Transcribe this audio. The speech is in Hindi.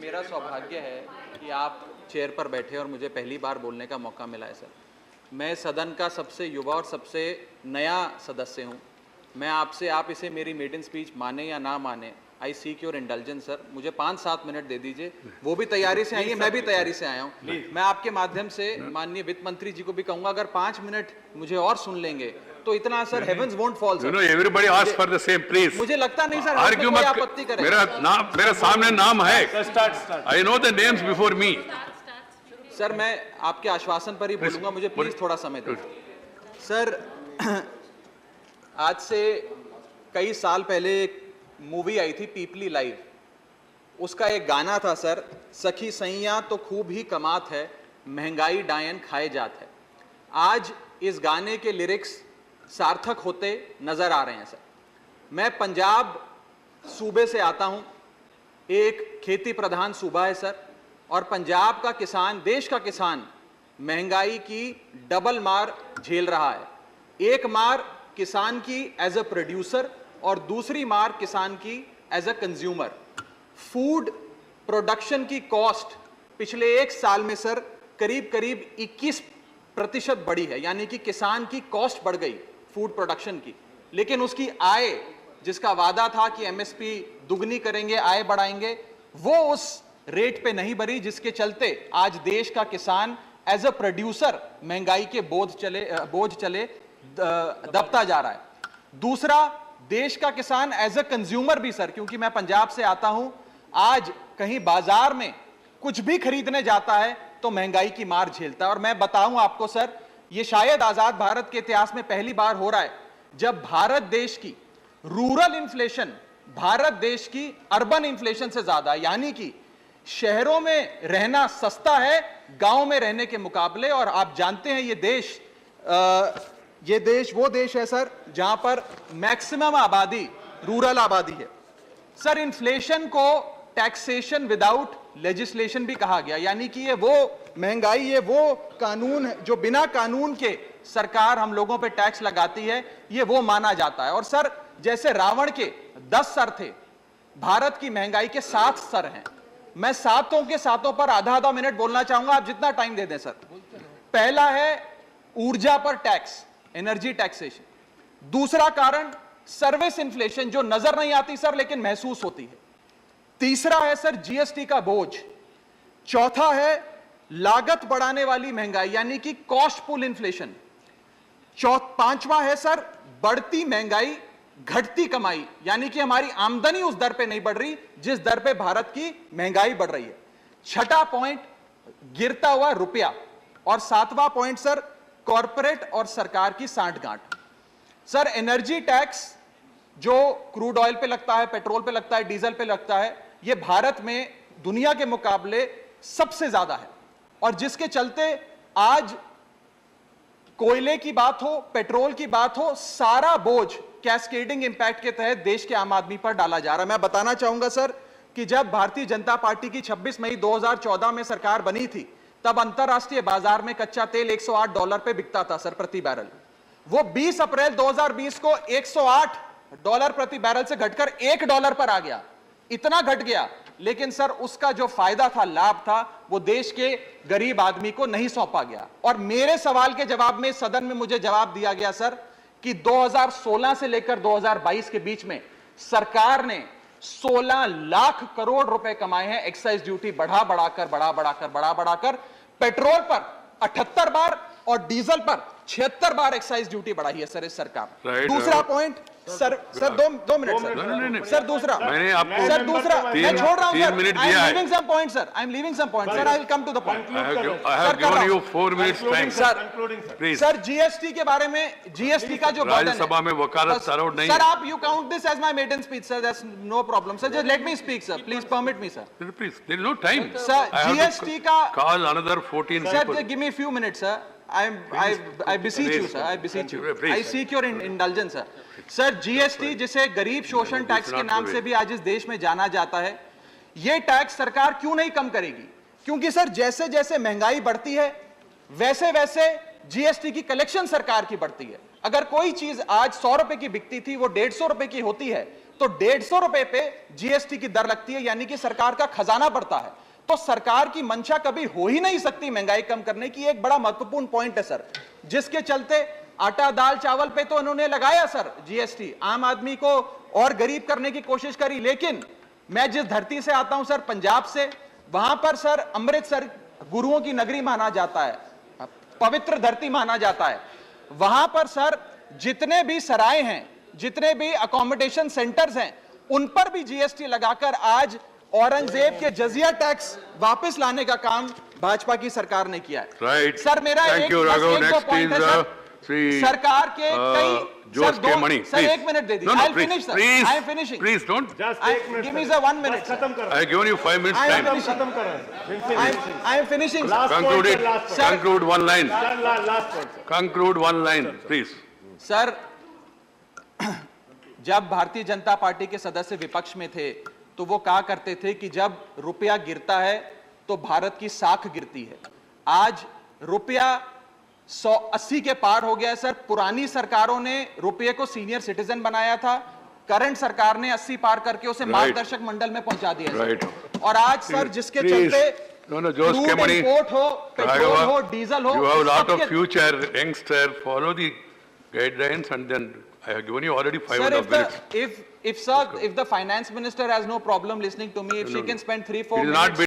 मेरा सौभाग्य है कि आप चेयर पर बैठे और मुझे पहली बार बोलने का मौका मिला है सर। मैं सदन का सबसे युवा और सबसे नया सदस्य हूं। मैं आपसे, आप इसे मेरी मेडन स्पीच माने या ना माने, आई सीक योर इंडल्जेंस सर। मुझे 5-7 मिनट दे दीजिए। वो भी तैयारी से आई है, मैं भी तैयारी से आया हूँ। मैं आपके माध्यम से माननीय वित्त मंत्री जी को भी कहूंगा, अगर 5 मिनट मुझे और सुन लेंगे तो इतना sir heavens won't fall sir. Everybody ask for the same please. मुझे लगता नहीं सर आर्ग्यू कोई मत। आपत्ति करे। मेरा सामने नाम है। I know the names before me. Sir मैं आपके आश्वासन पर ही बोलूंगा, मुझे प्लीज थोड़ा समय दो सर। आज से कई साल पहले एक मूवी आई थी पीपली लाइव, उसका एक गाना था सर, सखी सैया तो खूब ही कमात है, महंगाई डायन खाए जात है। आज इस गाने के लिरिक्स सार्थक होते नजर आ रहे हैं सर। मैं पंजाब सूबे से आता हूं, एक खेती प्रधान सूबा है सर, और पंजाब का किसान, देश का किसान महंगाई की डबल मार झेल रहा है। एक मार किसान की एज अ प्रोड्यूसर और दूसरी मार किसान की as a consumer. Food production की कॉस्ट पिछले एक साल में सर करीब 21% बढ़ी है, यानी कि किसान की कॉस्ट बढ़ गई फूड प्रोडक्शन की, लेकिन उसकी आय, जिसका वादा था कि एमएसपी दुगनी करेंगे, आय बढ़ाएंगे, वो उस रेट पे नहीं बढ़ी, जिसके चलते आज देश का किसान एज अ प्रोड्यूसर महंगाई के बोझ चले दबता जा रहा है। दूसरा, देश का किसान एज अ कंज्यूमर भी सर, क्योंकि मैं पंजाब से आता हूं, आज कहीं बाजार में कुछ भी खरीदने जाता है तो महंगाई की मार झेलता है। और मैं बताऊं आपको सर, ये शायद आजाद भारत के इतिहास में पहली बार हो रहा है जब भारत देश की रूरल इन्फ्लेशन भारत देश की अर्बन इन्फ्लेशन से ज्यादा है, यानी कि शहरों में रहना सस्ता है गांव में रहने के मुकाबले। और आप जानते हैं ये देश वो देश है सर जहां पर मैक्सिमम आबादी रूरल आबादी है। सर इन्फ्लेशन को टैक्सेशन विदाउट लेजिस्लेशन भी कहा गया, यानी कि ये वो महंगाई, ये वो कानून है जो बिना कानून के सरकार हम लोगों पे टैक्स लगाती है, ये वो माना जाता है। और सर जैसे रावण के 10 सर थे, भारत की महंगाई के 7 सर हैं। मैं सातों के सातों पर आधा मिनट बोलना चाहूंगा, आप जितना टाइम दे दें सर। पहला है ऊर्जा पर टैक्स, एनर्जी टैक्सेशन। दूसरा कारण सर्विस इन्फ्लेशन, जो नजर नहीं आती सर लेकिन महसूस होती है। तीसरा है सर जीएसटी का बोझ। चौथा है लागत बढ़ाने वाली महंगाई, यानी कि कॉस्ट पुल इन्फ्लेशन। पांचवा है सर बढ़ती महंगाई घटती कमाई, यानी कि हमारी आमदनी उस दर पे नहीं बढ़ रही जिस दर पे भारत की महंगाई बढ़ रही है। छठा पॉइंट गिरता हुआ रुपया। और सातवां पॉइंट सर कॉरपोरेट और सरकार की सांठगांठ। सर एनर्जी टैक्स जो क्रूड ऑयल पे लगता है, पेट्रोल पे लगता है, डीजल पे लगता है, यह भारत में दुनिया के मुकाबले सबसे ज्यादा है। और जिसके चलते आज कोयले की बात हो, पेट्रोल की बात हो, सारा बोझ कैस्केडिंग इंपैक्ट के तहत देश के आम आदमी पर डाला जा रहा है। मैं बताना चाहूंगा सर कि जब भारतीय जनता पार्टी की 26 मई 2014 में सरकार बनी थी, तब अंतरराष्ट्रीय बाजार में कच्चा तेल $108 पे बिकता था सर प्रति बैरल। वो 20 अप्रैल 2020 को $108 प्रति बैरल से घटकर $1 पर आ गया। इतना घट गया, लेकिन सर उसका जो फायदा था, लाभ था, वो देश के गरीब आदमी को नहीं सौंपा गया। और मेरे सवाल के जवाब में सदन में मुझे जवाब दिया गया सर कि 2016 से लेकर 2022 के बीच में सरकार ने 16 लाख करोड़ रुपए कमाए हैं एक्साइज ड्यूटी बढ़ाकर। पेट्रोल पर 78 बार और डीजल पर 76 बार एक्साइज ड्यूटी बढ़ाई है सर इस सरकार। दूसरा पॉइंट सर दो मिनट सर दूसरा मैंने आपको सर दूसरा मैं छोड़ रहा हूं सर। 3 मिनट दिया है। I am leaving some point sir. I will come to the point. I have given you 4 minutes time. Please. Sir GST के बारे में, जीएसटी का जो बर्डन है, राज्यसभा में वकालत अलाउड नहीं सर है। आप you count this as my maiden speech sir, that's no problem sir, just let me speak sir, please permit me sir. Please, there is no time. Sir, I have to GST का call another 14 sir, people. just give me a few minutes sir. I beseech you sir, I beseech you. Please. I seek your indulgence sir. Sir GST, जिसे गरीब शोषण टैक्स के नाम से भी आज इस देश में जाना जाता है, यह टैक्स सरकार क्यों नहीं कम करेगी? क्योंकि सर जैसे जैसे महंगाई बढ़ती है वैसे वैसे जीएसटी की कलेक्शन सरकार की बढ़ती है। अगर कोई चीज आज 100 रुपए की बिकती थी वो 150 रुपए की होती है, तो 150 रुपए पे जीएसटी की दर लगती है, यानी कि सरकार का खजाना बढ़ता है। तो सरकार की मंशा कभी हो ही नहीं सकती महंगाई कम करने की। एक बड़ा महत्वपूर्ण पॉइंट है सर, जिसके चलते आटा दाल चावल पे तो उन्होंने लगाया सर जीएसटी, आम आदमी को और गरीब करने की कोशिश करी। लेकिन मैं जिस धरती से आता हूं सर, पंजाब से, वहां पर सर अमृतसर गुरुओं की नगरी माना जाता है, पवित्र धरती माना जाता है। वहां पर सर जितने भी सराय हैं, जितने भी अकोमोडेशन सेंटर्स हैं, उन पर भी जीएसटी लगाकर आज औरंगजेब के जजिया टैक्स वापस लाने का काम भाजपा की सरकार ने किया है। Right. सर मेरा Thank you, Raghav. बस एक दो Next पॉइंट है is, सर। Sri, सरकार के कई Jose sir, K. Mani. Sir Please. एक मिनट दे दीजिए। No, no, I'll please, finish, sir. please, I am finishing. please don't. Just एक minute Give me the 1 minute, sir. खत्म करो I have given you 5 minutes I am time. finishing. खत्म करो I am finishing, sir. Last Conclude point, it. sir, last point. Sir. Conclude one line. Last point, sir. Conclude one line, please. Sir जब भारतीय जनता पार्टी के सदस्य विपक्ष में थे तो वो कहा करते थे कि जब रुपया गिरता है तो भारत की साख गिरती है। आज रुपया 180 के पार हो गया है सर। पुरानी सरकारों ने रुपये को सीनियर सिटीजन बनाया था, करंट सरकार ने 80 पार करके उसे मार्गदर्शक मंडल में पहुंचा दिया है, Right. सर। और आज सर जिसके Please. चलते No, no, Jose K. Crude Mani. Import हो, पेट्रोल हो, डीजल हो, You have a lot of सबके- future, youngster. Follow the guidelines, and then I have given you already 5 Sir, minutes. if the finance minister has no problem listening to me, if she can spend 3-4 It is minutes. not